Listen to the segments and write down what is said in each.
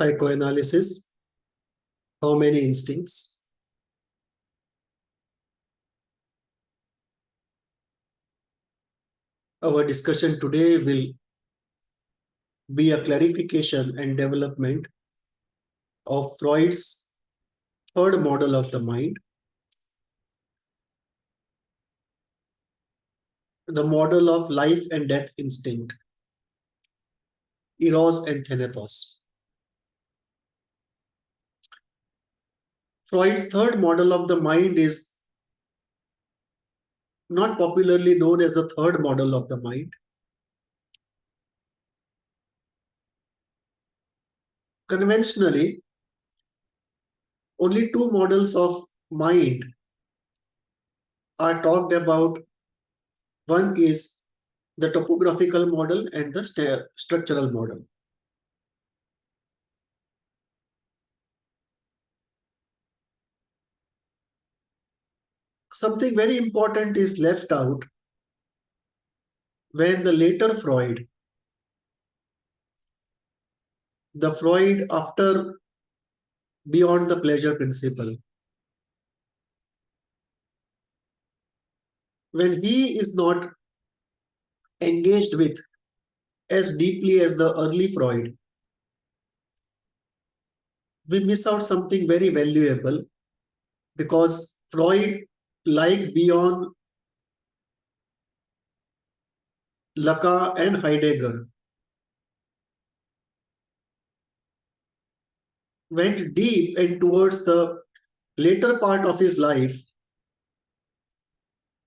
Psychoanalysis, how many instincts? Our discussion today will be a clarification and development of Freud's third model of the mind, the model of life and death instinct, eros and thanatos. Freud's third model of the mind is not popularly known as the third model of the mind. Conventionally, only two models of mind are talked about. One is the topographical model and the structural model. Something very important is left out when the later Freud, the Freud after beyond the pleasure principle, when he is not engaged with as deeply as the early Freud, we miss out something very valuable, because Freud, like beyond Lacan and Heidegger, went deep and towards the later part of his life,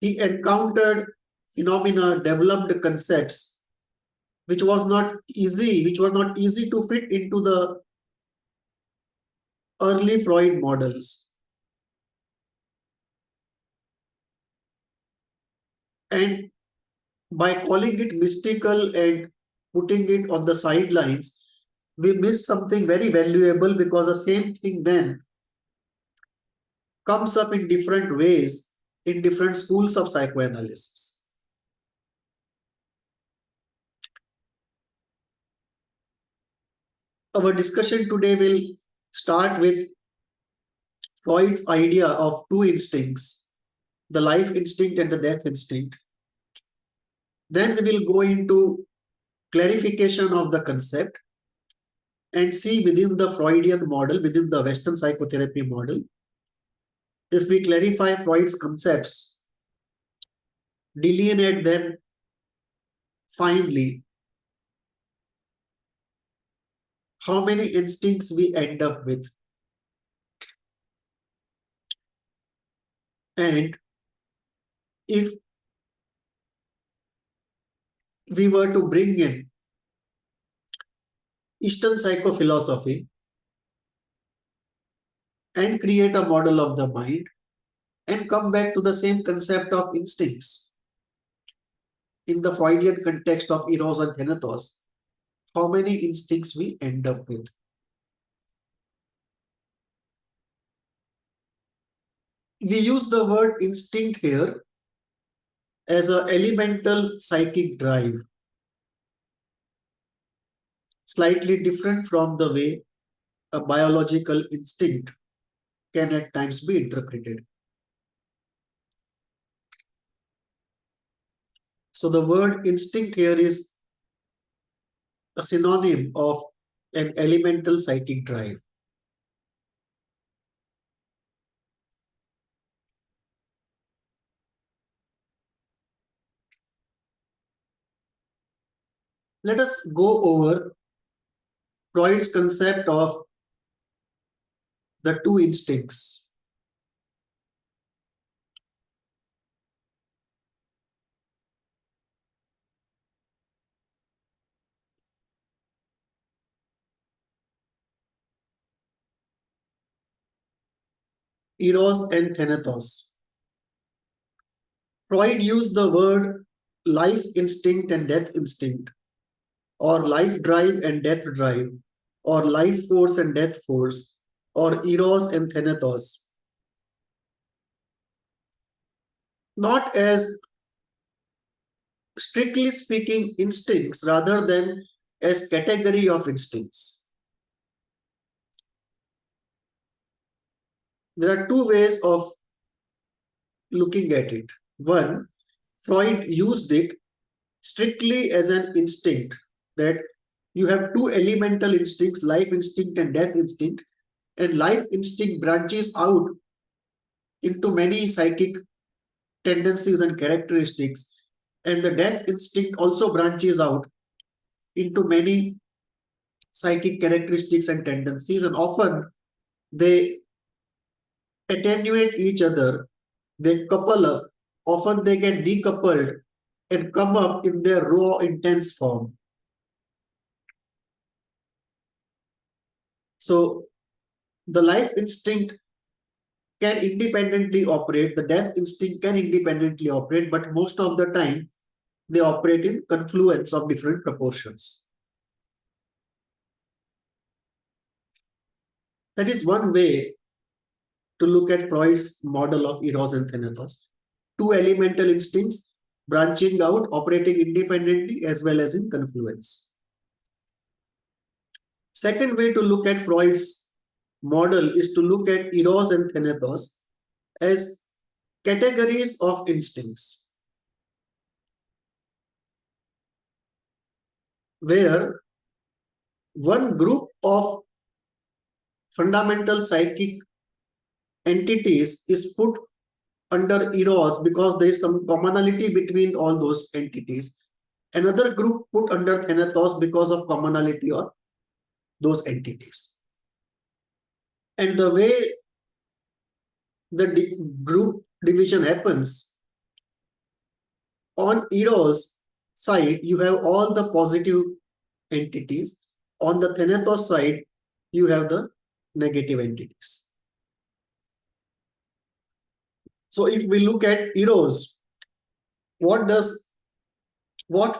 he encountered phenomena, developed concepts which were not easy to fit into the early Freud models. And by calling it mystical and putting it on the sidelines, we miss something very valuable, because the same thing then comes up in different ways in different schools of psychoanalysis. Our discussion today will start with Freud's idea of two instincts, the life instinct and the death instinct. Then we will go into clarification of the concept and see within the Freudian model, within the Western psychotherapy model, if we clarify Freud's concepts, delineate them finely, how many instincts we end up with. And if we were to bring in Eastern psychophilosophy and create a model of the mind and come back to the same concept of instincts in the Freudian context of eros and thanatos, how many instincts we end up with. We use the word instinct here as an elemental psychic drive, slightly different from the way a biological instinct can at times be interpreted. So the word instinct here is a synonym of an elemental psychic drive. Let us go over Freud's concept of the two instincts. Eros and thanatos. Freud used the word life instinct and death instinct, or life drive and death drive, or life force and death force, or eros and thanatos, not as strictly speaking instincts, rather than as category of instincts. There are two ways of looking at it. One, Freud used it strictly as an instinct, that you have two elemental instincts, life instinct and death instinct, and life instinct branches out into many psychic tendencies and characteristics, and the death instinct also branches out into many psychic characteristics and tendencies, and often they attenuate each other, they couple up, often they get decoupled and come up in their raw, intense form. So the life instinct can independently operate, the death instinct can independently operate, but most of the time they operate in confluence of different proportions. That is one way to look at Freud's model of eros and thanatos. Two elemental instincts branching out, operating independently as well as in confluence. Second way to look at Freud's model is to look at eros and thanatos as categories of instincts, where one group of fundamental psychic entities is put under eros because there is some commonality between all those entities. Another group put under thanatos because of commonality of those entities. And the way the group division happens, on eros side you have all the positive entities, on the thanatos side you have the negative entities. So if we look at eros, what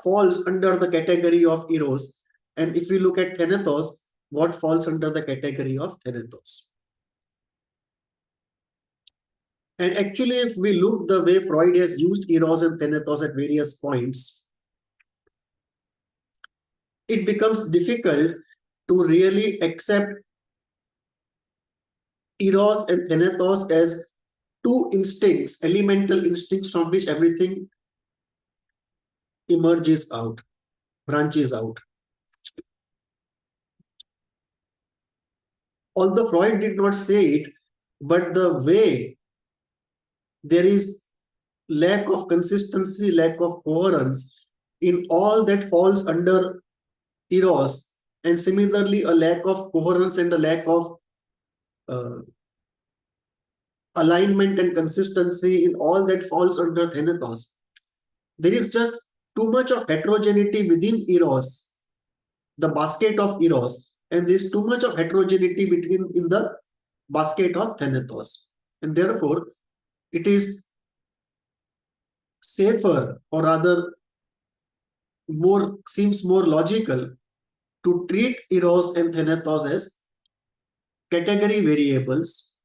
falls under the category of eros, and if we look at thanatos, what falls under the category of thanatos? And actually, if we look the way Freud has used eros and thanatos at various points, it becomes difficult to really accept eros and thanatos as two instincts, elemental instincts from which everything emerges out, branches out. Although Freud did not say it, but the way there is lack of consistency, lack of coherence in all that falls under eros, and similarly a lack of coherence and a lack of alignment and consistency in all that falls under thanatos. There is just too much of heterogeneity within eros, the basket of eros, and there is too much of heterogeneity in the basket of thanatos. And therefore, it is safer, or rather seems more logical, to treat eros and thanatos as category variables,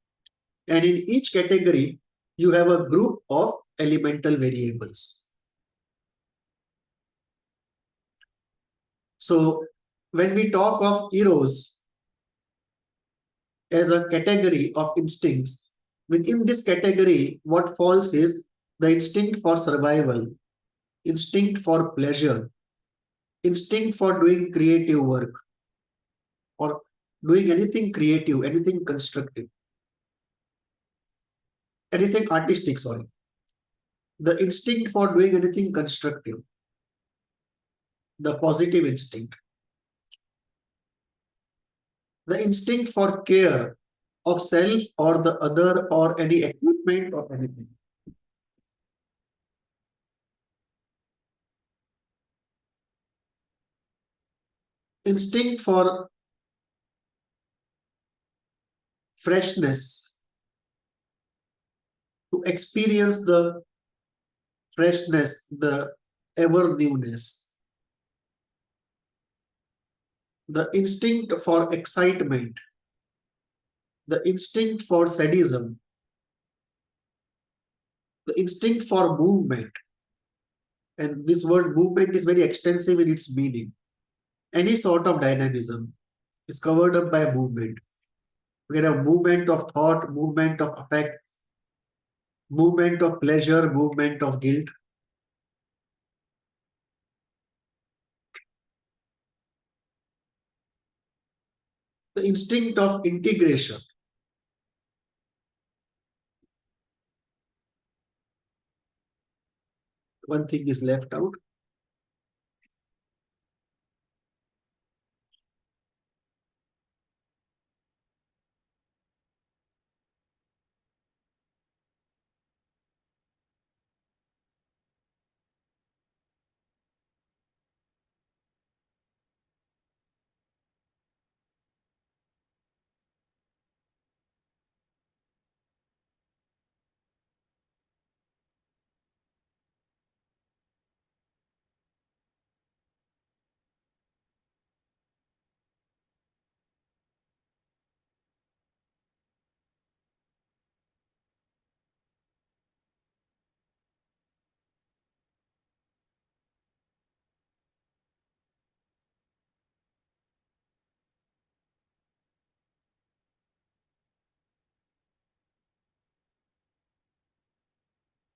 and in each category you have a group of elemental variables. So when we talk of eros as a category of instincts, within this category what falls is the instinct for survival, instinct for pleasure, instinct for doing creative work, or doing anything creative, anything constructive, anything artistic, sorry. The instinct for doing anything constructive, the positive instinct. The instinct for care of self or the other or any equipment or anything. Instinct for freshness, to experience the freshness, the ever newness. The instinct for excitement, the instinct for sadism, the instinct for movement. And this word movement is very extensive in its meaning. Any sort of dynamism is covered up by movement. We have movement of thought, movement of affect, movement of pleasure, movement of guilt. The instinct of integration. One thing is left out.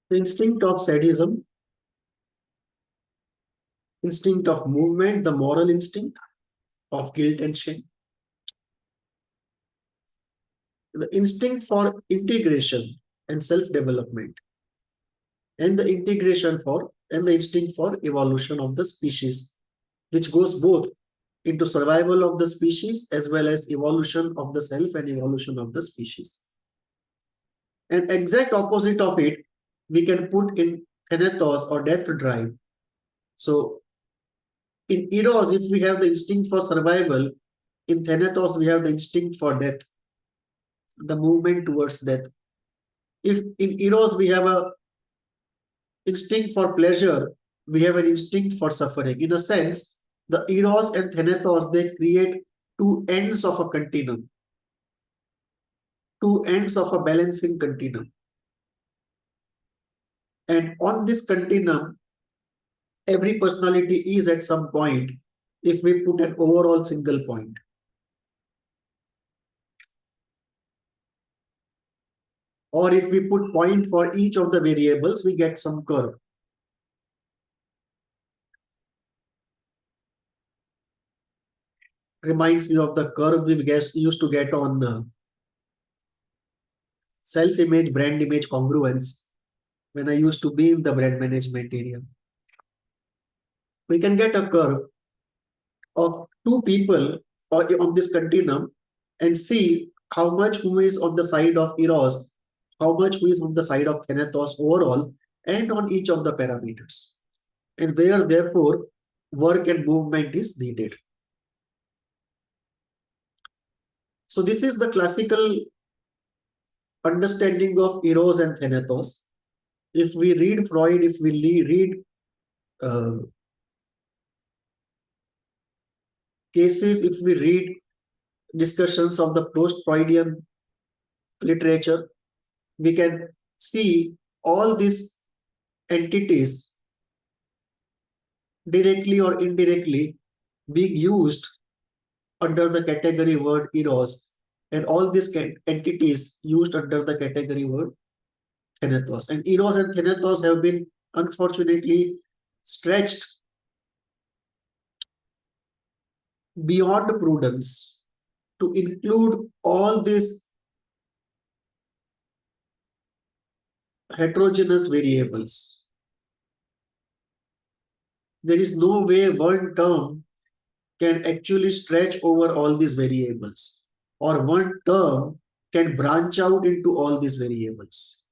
The instinct of sadism, instinct of movement, the moral instinct of guilt and shame. The instinct for integration and self-development, and the instinct for evolution of the species, which goes both into survival of the species as well as evolution of the self and evolution of the species. An exact opposite of it, we can put in thanatos or death drive. So in eros, if we have the instinct for survival, in thanatos, we have the instinct for death, the movement towards death. If in eros, we have a instinct for pleasure, we have an instinct for suffering. In a sense, the eros and thanatos, they create two ends of a continuum, two ends of a balancing continuum. And on this continuum, every personality is at some point, if we put an overall single point. Or if we put point for each of the variables, we get some curve. Reminds me of the curve we used to get on self-image, brand image congruence when I used to be in the brand management area. We can get a curve of two people on this continuum and see how much who is on the side of eros, how much who is on the side of thanatos overall, and on each of the parameters, and where therefore work and movement is needed. So this is the classical understanding of eros and thanatos. If we read Freud, if we read cases, if we read discussions of the post-Freudian literature, we can see all these entities directly or indirectly being used under the category word eros, and all these entities used under the category word thanatos. And eros and thanatos have been unfortunately stretched beyond prudence to include all these heterogeneous variables. There is no way one term can actually stretch over all these variables, or one term can branch out into all these variables.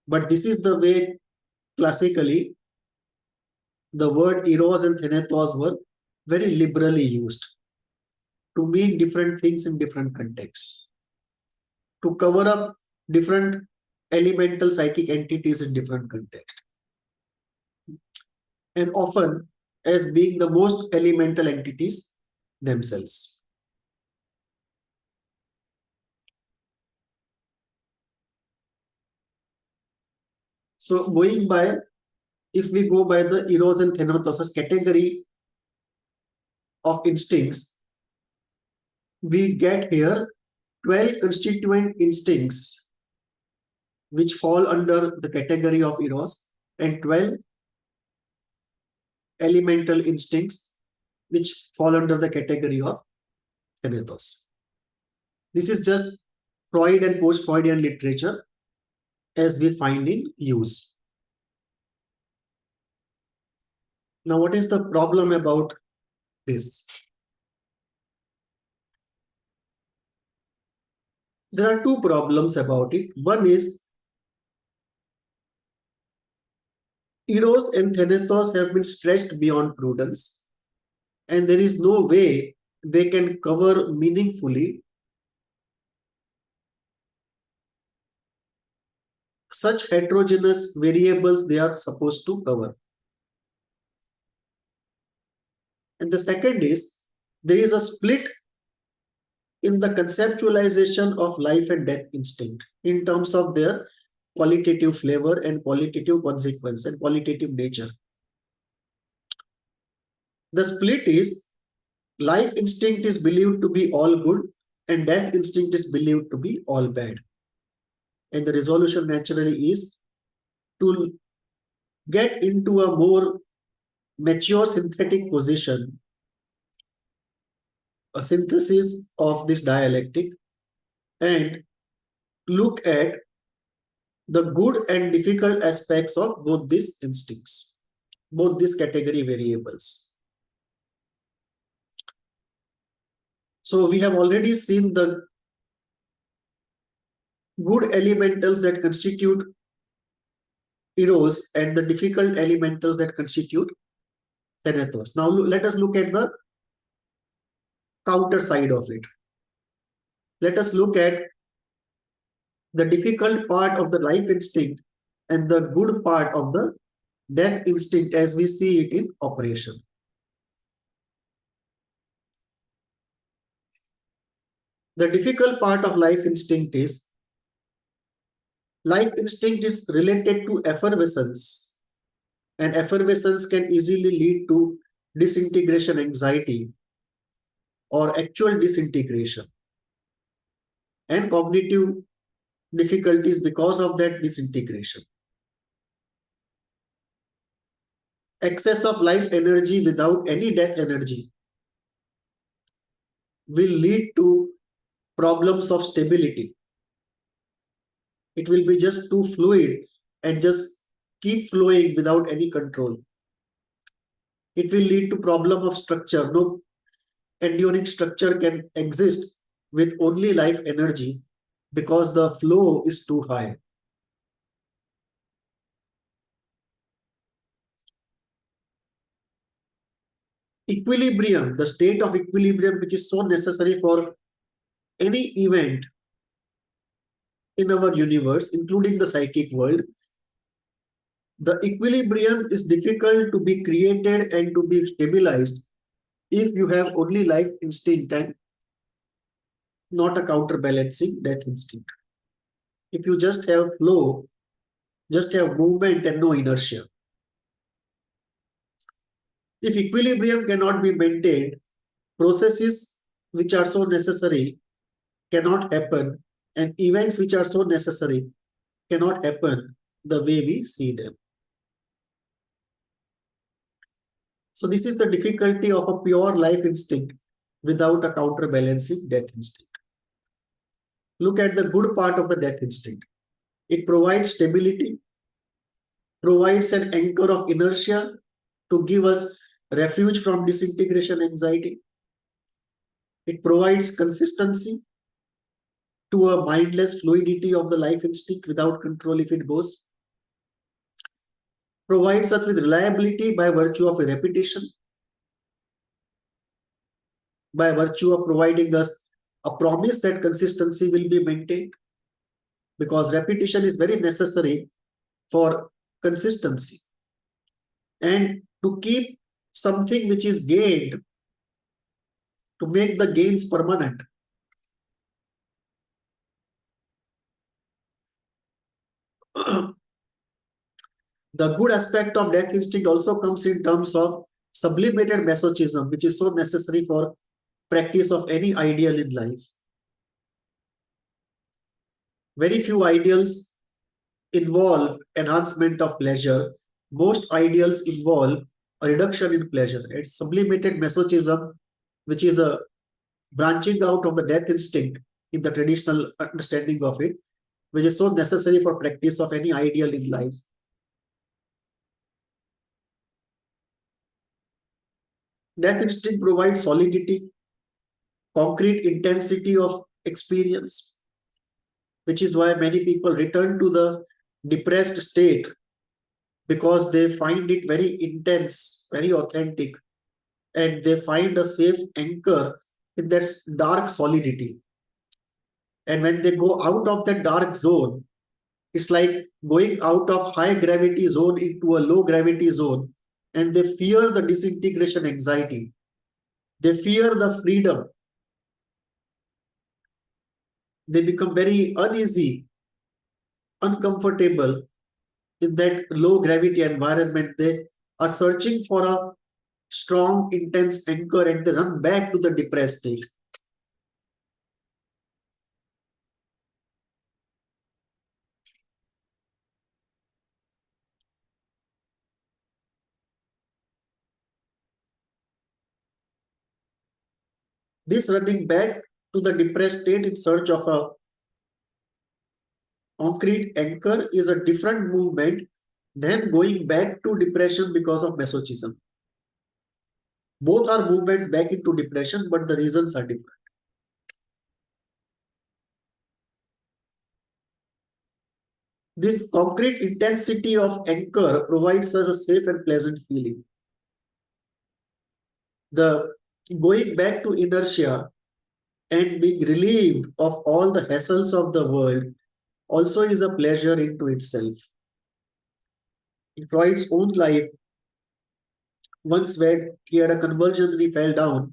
But this is the way classically the word eros and thanatos were very liberally used to mean different things in different contexts, to cover up different elemental psychic entities in different contexts, and often as being the most elemental entities themselves. So going by, if we go by the eros and thanatos category of instincts, we get here 12 constituent instincts which fall under the category of eros and 12 elemental instincts which fall under the category of thanatos. This is just Freud and post-Freudian literature as we find in use. Now, what is the problem about this? There are two problems about it. One is eros and thanatos have been stretched beyond prudence, and there is no way they can cover meaningfully such heterogeneous variables they are supposed to cover. And the second is there is a split in the conceptualization of life and death instinct in terms of their qualitative flavor and qualitative consequence and qualitative nature. The split is life instinct is believed to be all good and death instinct is believed to be all bad. And the resolution naturally is to get into a more mature synthetic position, a synthesis of this dialectic, and look at the good and difficult aspects of both these instincts, both these category variables. So we have already seen the good elementals that constitute eros and the difficult elementals that constitute thanatos. Now let us look at the counter side of it. Let us look at the difficult part of the life instinct and the good part of the death instinct as we see it in operation. The difficult part of life instinct is related to effervescence, and effervescence can easily lead to disintegration anxiety or actual disintegration and cognitive difficulties because of that disintegration. Excess of life energy without any death energy will lead to problems of stability. It will be just too fluid and just keep flowing without any control. It will lead to problem of structure. No enduring structure can exist with only life energy because the flow is too high. Equilibrium, the state of equilibrium which is so necessary for any event in our universe, including the psychic world, the equilibrium is difficult to be created and to be stabilized if you have only life instinct and not a counterbalancing death instinct. If you just have flow, just have movement and no inertia. If equilibrium cannot be maintained, processes which are so necessary cannot happen, and events which are so necessary cannot happen the way we see them. So this is the difficulty of a pure life instinct without a counterbalancing death instinct. Look at the good part of the death instinct. It provides stability, provides an anchor of inertia to give us refuge from disintegration anxiety. It provides consistency to a mindless fluidity of the life instinct without control if it goes. Provides us with reliability by virtue of a repetition, by virtue of providing us a promise that consistency will be maintained, because repetition is very necessary for consistency. And to keep something which is gained, to make the gains permanent. The good aspect of death instinct also comes in terms of sublimated masochism, which is so necessary for practice of any ideal in life. Very few ideals involve enhancement of pleasure. Most ideals involve a reduction in pleasure. It's sublimated masochism, which is a branching out of the death instinct in the traditional understanding of it, which is so necessary for practice of any ideal in life. Death instinct provides solidity, concrete intensity of experience, which is why many people return to the depressed state, because they find it very intense, very authentic, and they find a safe anchor in that dark solidity. And when they go out of that dark zone, it's like going out of high gravity zone into a low gravity zone, and they fear the disintegration anxiety. They fear the freedom. They become very uneasy, uncomfortable in that low gravity environment. They are searching for a strong, intense anchor, and they run back to the depressed state. This running back to the depressed state in search of a concrete anchor is a different movement than going back to depression because of masochism. Both are movements back into depression, but the reasons are different. This concrete intensity of anchor provides us a safe and pleasant feeling. The going back to inertia and being relieved of all the hassles of the world also is a pleasure into itself. In Freud's own life, once when he had a convulsion and he fell down,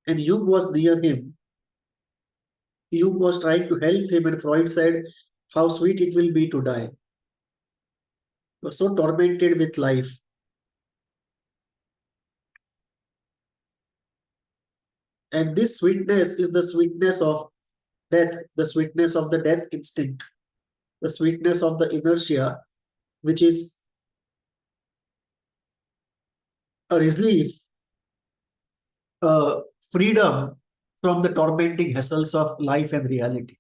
and Jung was near him, Jung was trying to help him, and Freud said, "How sweet it will be to die." He was so tormented with life. And this sweetness is the sweetness of death, the sweetness of the death instinct, the sweetness of the inertia, which is a relief, a freedom from the tormenting hassles of life and reality.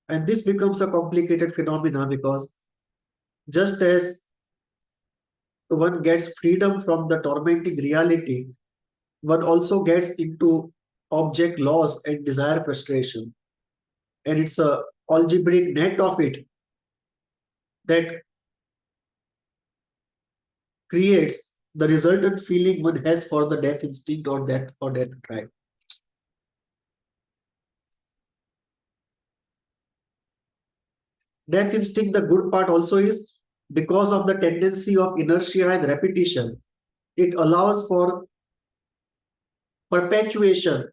And this becomes a complicated phenomena, because just as one gets freedom from the tormenting reality, one also gets into object loss and desire frustration. And it's a algebraic net of it that creates the resultant feeling one has for the death instinct or death drive. Death instinct, the good part also is, because of the tendency of inertia and repetition, it allows for perpetuation,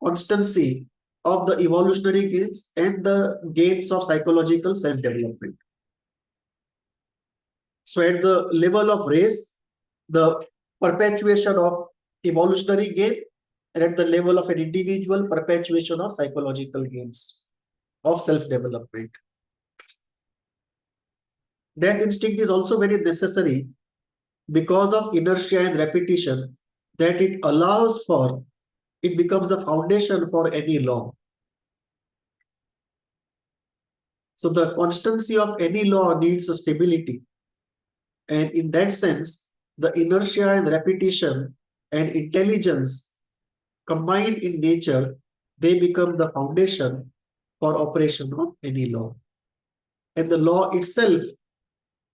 constancy of the evolutionary gains and the gains of psychological self-development. So at the level of race, the perpetuation of evolutionary gain, and at the level of an individual, perpetuation of psychological gains of self-development. Death instinct is also very necessary because of inertia and repetition, that it allows for, it becomes the foundation for any law. So the constancy of any law needs a stability. And in that sense, the inertia and repetition and intelligence combined in nature, they become the foundation for operation of any law. And the law itself,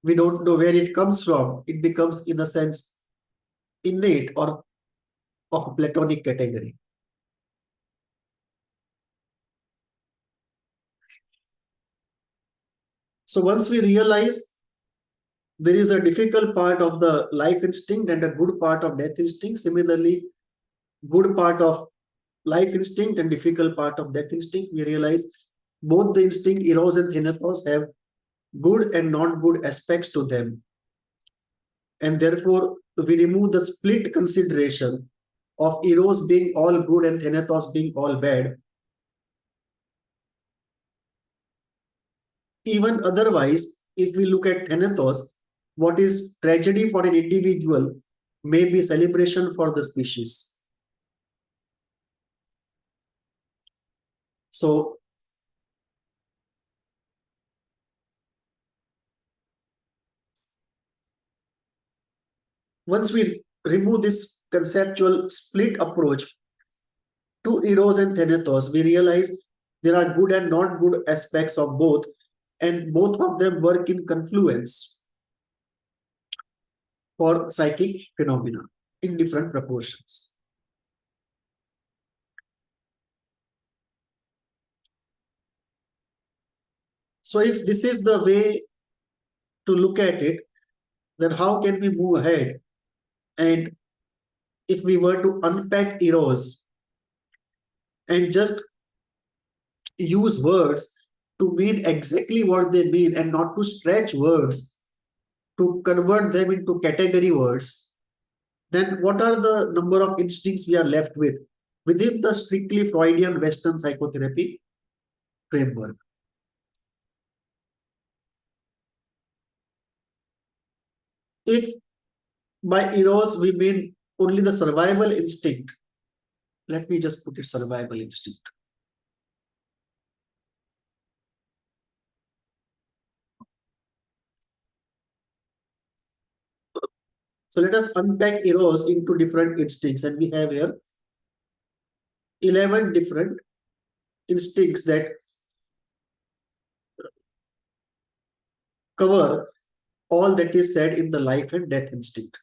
we don't know where it comes from. It becomes, in a sense, innate or of a Platonic category. So once we realize there is a difficult part of the life instinct and a good part of death instinct, similarly, good part of life instinct and difficult part of death instinct, we realize both the instinct, eros and thanatos, have good and not good aspects to them. And therefore, we remove the split consideration of Eros being all good and Thanatos being all bad. Even otherwise, if we look at Thanatos, what is tragedy for an individual may be celebration for the species. So, once we remove this conceptual split approach to Eros and Thanatos, we realize there are good and not good aspects of both, and both of them work in confluence for psychic phenomena in different proportions. So if this is the way to look at it, then how can we move ahead? And if we were to unpack Eros and just use words to mean exactly what they mean and not to stretch words to convert them into category words, then what are the number of instincts we are left with within the strictly Freudian Western psychotherapy framework? If by Eros we mean only the survival instinct, let me just put it survival instinct. So let us unpack Eros into different instincts, and we have here 11 different instincts that cover all that is said in the life and death instinct.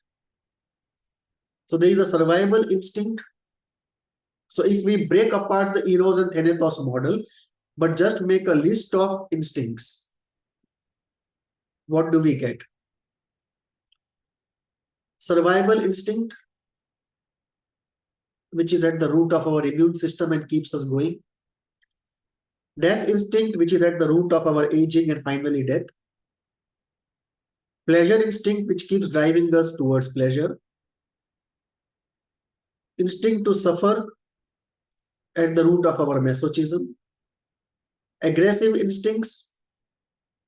So there is a survival instinct. So if we break apart the Eros and Thanatos model, but just make a list of instincts, what do we get? Survival instinct, which is at the root of our immune system and keeps us going. Death instinct, which is at the root of our aging and finally death. Pleasure instinct, which keeps driving us towards pleasure. Instinct to suffer at the root of our masochism. Aggressive instincts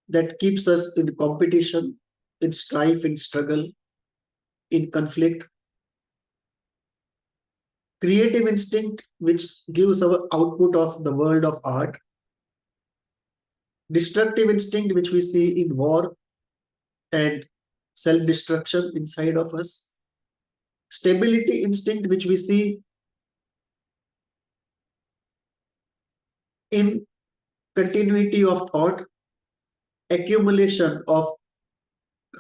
that keeps us in competition, in strife, in struggle, in conflict. Creative instinct, which gives our output of the world of art. Destructive instinct, which we see in war and self-destruction inside of us. Stability instinct, which we see in continuity of thought, accumulation of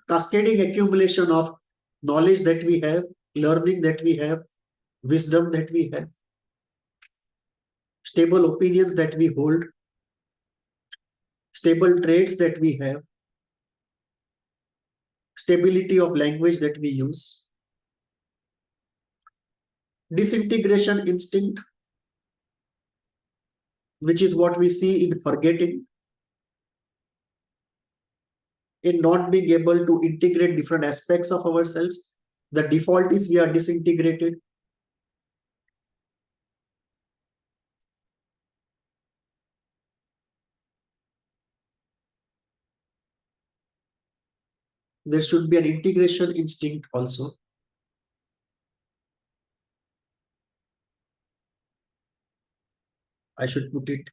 cascading accumulation of knowledge that we have, learning that we have, wisdom that we have, stable opinions that we hold, stable traits that we have, stability of language that we use. Disintegration instinct, which is what we see in forgetting, in not being able to integrate different aspects of ourselves. The default is we are disintegrated. There should be an integration instinct also. I should put it.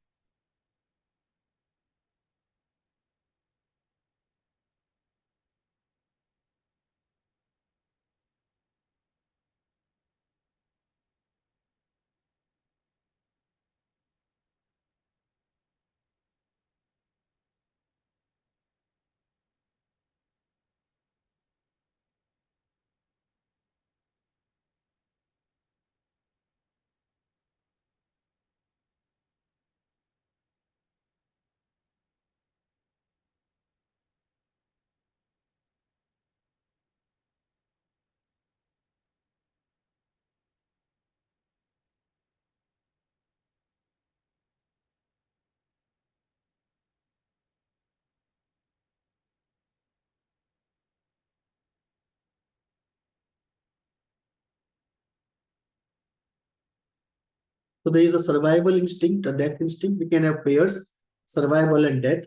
So there is a survival instinct, a death instinct. We can have pairs, survival and death,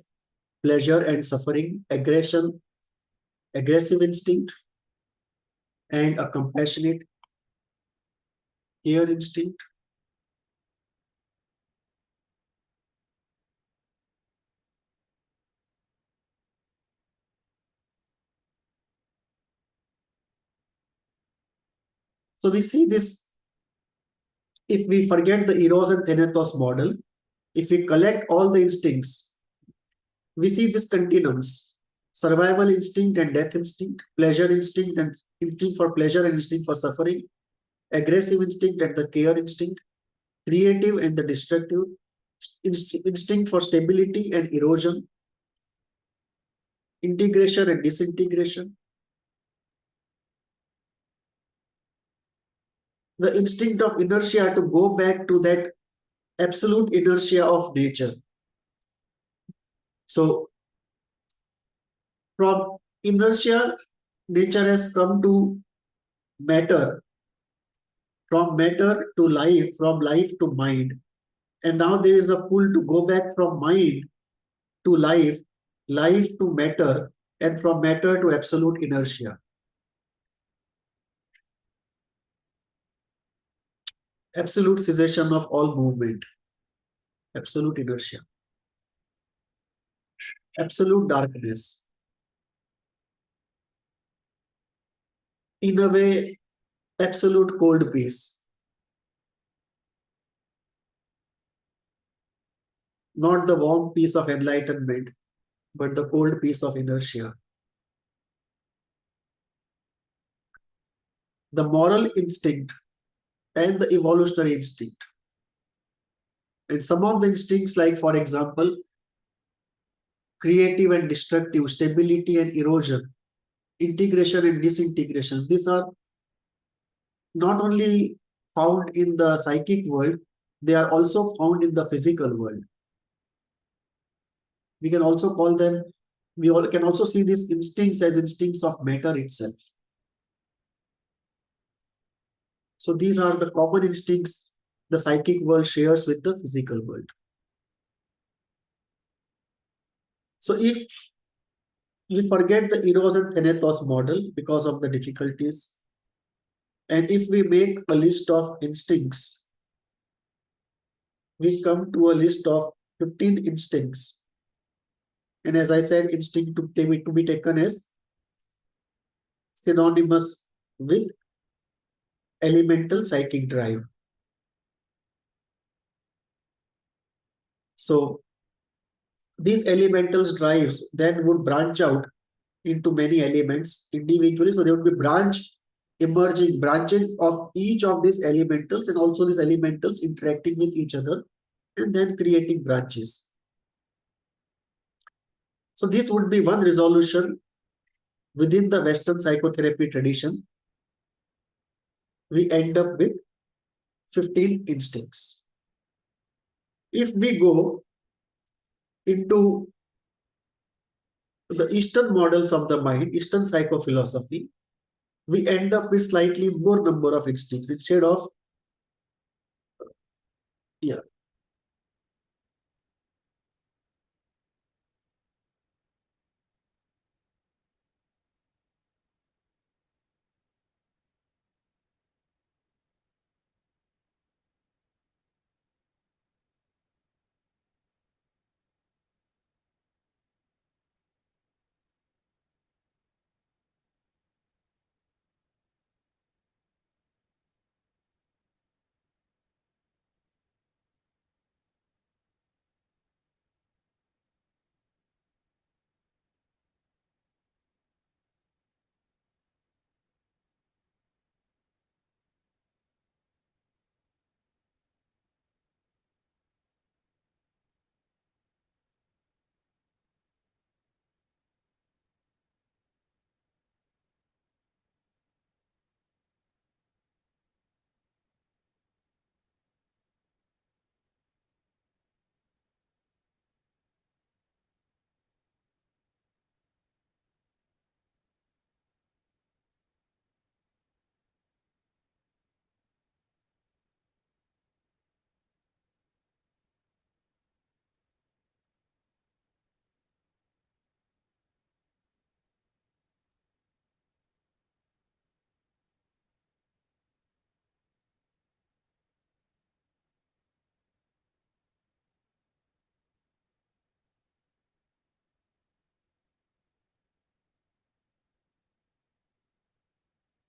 pleasure and suffering, aggression, aggressive instinct, and a compassionate care instinct. So we see this, if we forget the Eros and Thanatos model, if we collect all the instincts, we see this continuums: survival instinct and death instinct, pleasure instinct and instinct for pleasure and instinct for suffering, aggressive instinct and the care instinct, creative and the destructive, instinct for stability and erosion, integration and disintegration, the instinct of inertia to go back to that absolute inertia of nature. So from inertia, nature has come to matter, from matter to life, from life to mind. And now there is a pull to go back from mind to life, life to matter, and from matter to absolute inertia. Absolute cessation of all movement, absolute inertia, absolute darkness. In a way, absolute cold peace. Not the warm peace of enlightenment, but the cold peace of inertia. The moral instinct and the evolutionary instinct. And some of the instincts, like for example, creative and destructive, stability and erosion, integration and disintegration, these are not only found in the psychic world, they are also found in the physical world. We can also call them, we all can also see these instincts as instincts of matter itself. So these are the common instincts the psychic world shares with the physical world. So if we forget the Eros and Thanatos model because of the difficulties, and if we make a list of instincts, we come to a list of 15 instincts. And as I said, instinct to be taken as synonymous with elemental psychic drive. So these elemental drives then would branch out into many elements individually. So there would be branching of each of these elementals, and also these elementals interacting with each other and then creating branches. So this would be one resolution within the Western psychotherapy tradition. We end up with 15 instincts. If we go into the Eastern models of the mind, Eastern psychophilosophy, we end up with slightly more number of instincts instead of, yeah.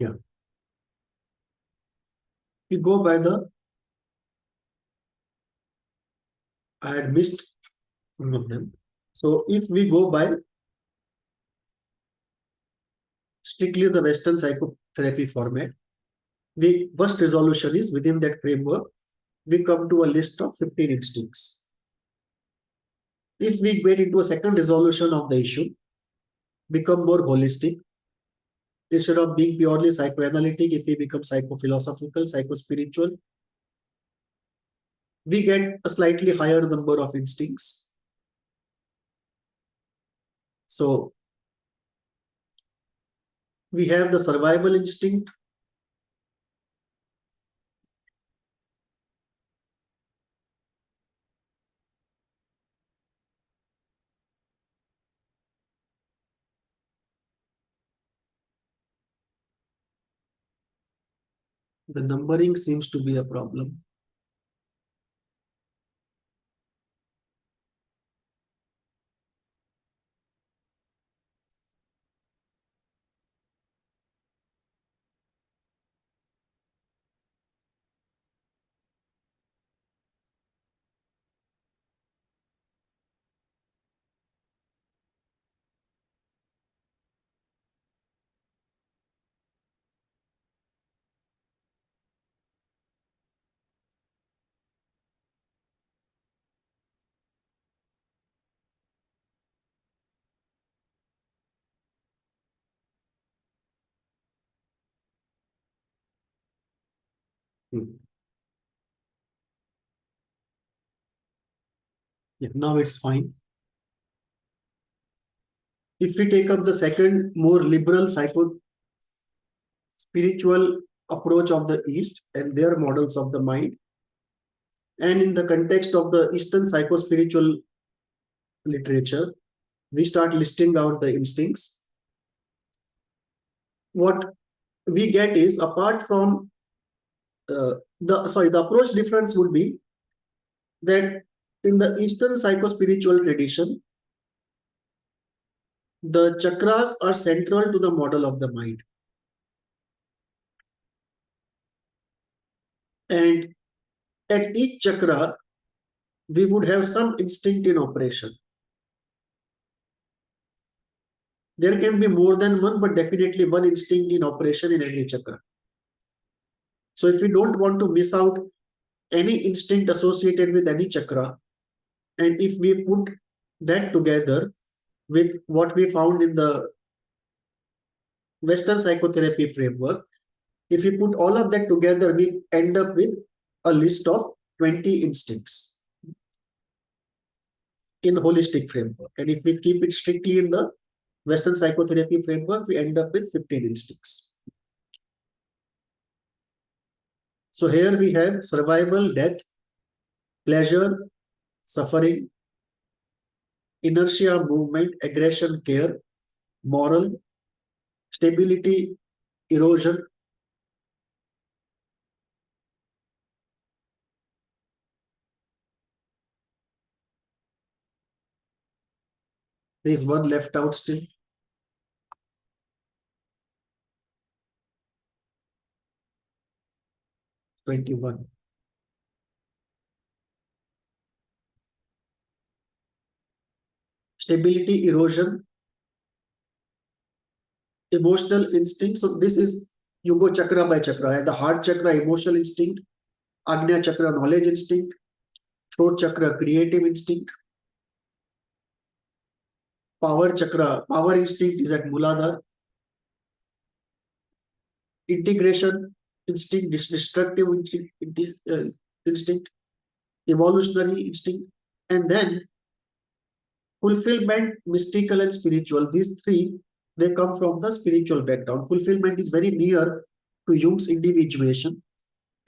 Yeah. We go by the, I had missed some of them. So if we go by strictly the Western psychotherapy format, we first resolution is within that framework, we come to a list of 15 instincts. If we get into a second resolution of the issue, become more holistic, instead of being purely psychoanalytic, if we become psychophilosophical, psychospiritual, we get a slightly higher number of instincts. So we have the survival instinct, the numbering seems to be a problem. Hmm. Yeah, now it's fine. If we take up the second, more liberal psycho spiritual approach of the East and their models of the mind, and in the context of the Eastern psycho-spiritual literature, we start listing out the instincts. What we get is, apart from the approach difference would be that in the Eastern psycho-spiritual tradition, the chakras are central to the model of the mind. And at each chakra, we would have some instinct in operation. There can be more than one, but definitely one instinct in operation in every chakra. So if we don't want to miss out any instinct associated with any chakra, and if we put that together with what we found in the Western psychotherapy framework, if we put all of that together, we end up with a list of 20 instincts in holistic framework. And if we keep it strictly in the Western psychotherapy framework, we end up with 15 instincts. So here we have survival, death, pleasure, suffering, inertia, movement, aggression, care, moral, stability, erosion. There is one left out still. 21. Stability, erosion, emotional instinct. So this is, you go chakra by chakra. And the heart chakra, emotional instinct. Agnya chakra, knowledge instinct. Throat chakra, creative instinct. Power chakra, power instinct is at Muladhara. Integration instinct, destructive instinct, evolutionary instinct, and then fulfillment, mystical and spiritual. These three, they come from the spiritual background. Fulfillment is very near to Jung's individuation.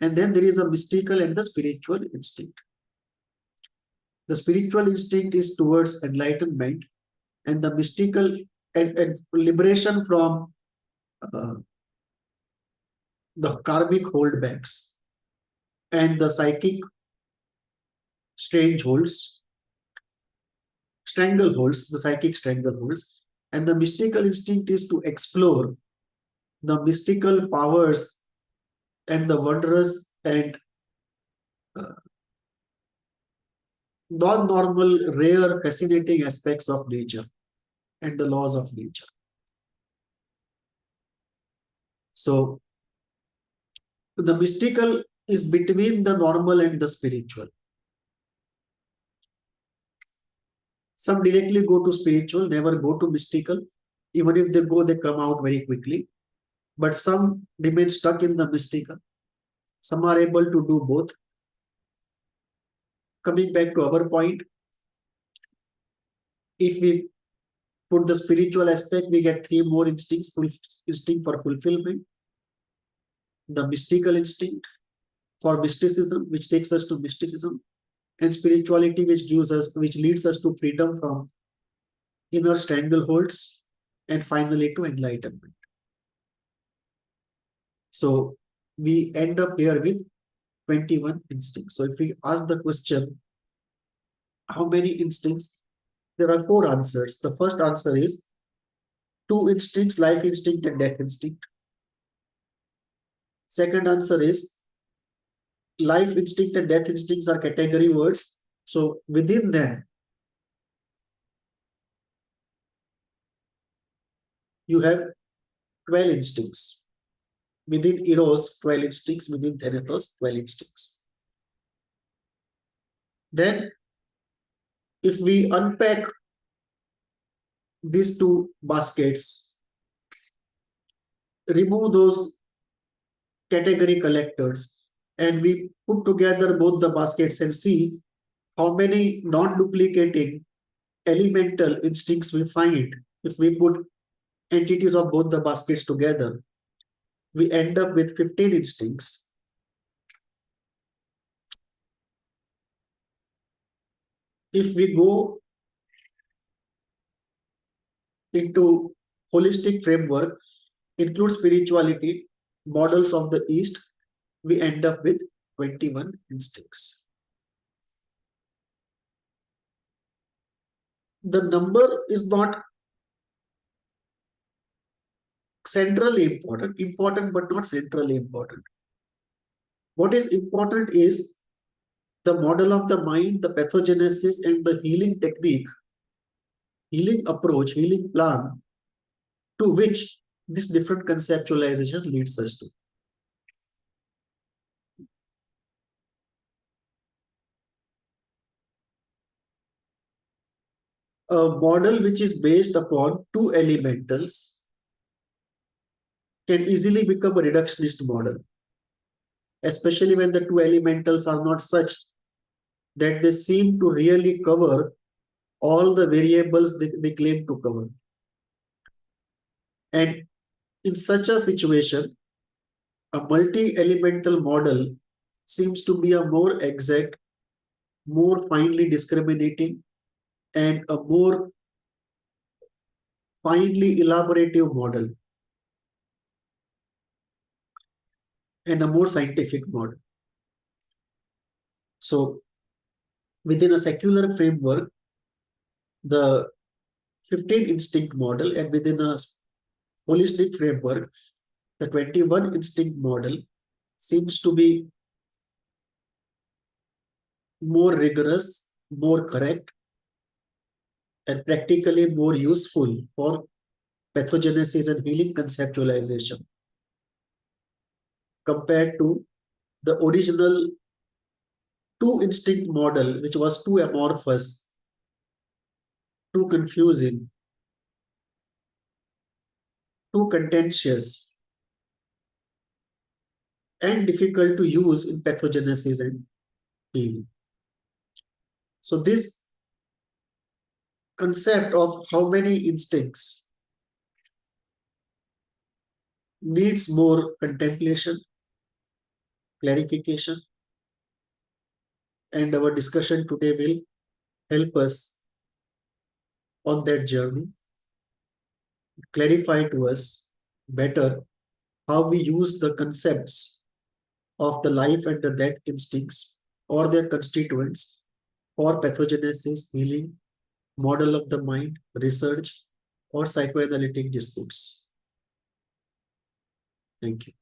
And then there is a mystical and the spiritual instinct. The spiritual instinct is towards enlightenment, and the mystical and liberation from uh, the karmic holdbacks and the psychic strangleholds, the psychic strangleholds. And the mystical instinct is to explore the mystical powers and the wondrous and non-normal, rare, fascinating aspects of nature and the laws of nature. So the mystical is between the normal and the spiritual. Some directly go to spiritual, never go to mystical. Even if they go, they come out very quickly. But some remain stuck in the mystical. Some are able to do both. Coming back to our point, if we put the spiritual aspect, we get three more instincts: instinct for fulfillment, the mystical instinct for mysticism, which takes us to mysticism, and spirituality, which leads us to freedom from inner strangleholds, and finally to enlightenment. So we end up here with 21 instincts. So if we ask the question, how many instincts? There are four answers. The first answer is two instincts, life instinct and death instinct. Second answer is life instinct and death instincts are category words. So within them, you have 12 instincts. Within Eros, 12 instincts. Within Thanatos, 12 instincts. Then, if we unpack these two baskets, remove those category collectors, and we put together both the baskets and see how many non-duplicating elemental instincts we find if we put entities of both the baskets together, we end up with 15 instincts. If we go into holistic framework, include spirituality, models of the East, we end up with 21 instincts. The number is not centrally important but not centrally important. What is important is the model of the mind, the pathogenesis, and the healing technique, healing approach, healing plan to which this different conceptualization leads us to. A model which is based upon two elementals can easily become a reductionist model, especially when the two elementals are not such that they seem to really cover all the variables they claim to cover. And in such a situation, a multi-elemental model seems to be a more exact, more finely discriminating, and a more finely elaborative model, and a more scientific model. So within a secular framework, the 15 instinct model, and within a holistic framework, the 21 instinct model seems to be more rigorous, more correct, and practically more useful for pathogenesis and healing conceptualization compared to the original two instinct model, which was too amorphous, too confusing, too contentious, and difficult to use in pathogenesis and healing. So this concept of how many instincts needs more contemplation, clarification, and our discussion today will help us on that journey, clarify to us better how we use the concepts of the life and the death instincts or their constituents for pathogenesis, healing, model of the mind, research, or psychoanalytic disputes. Thank you.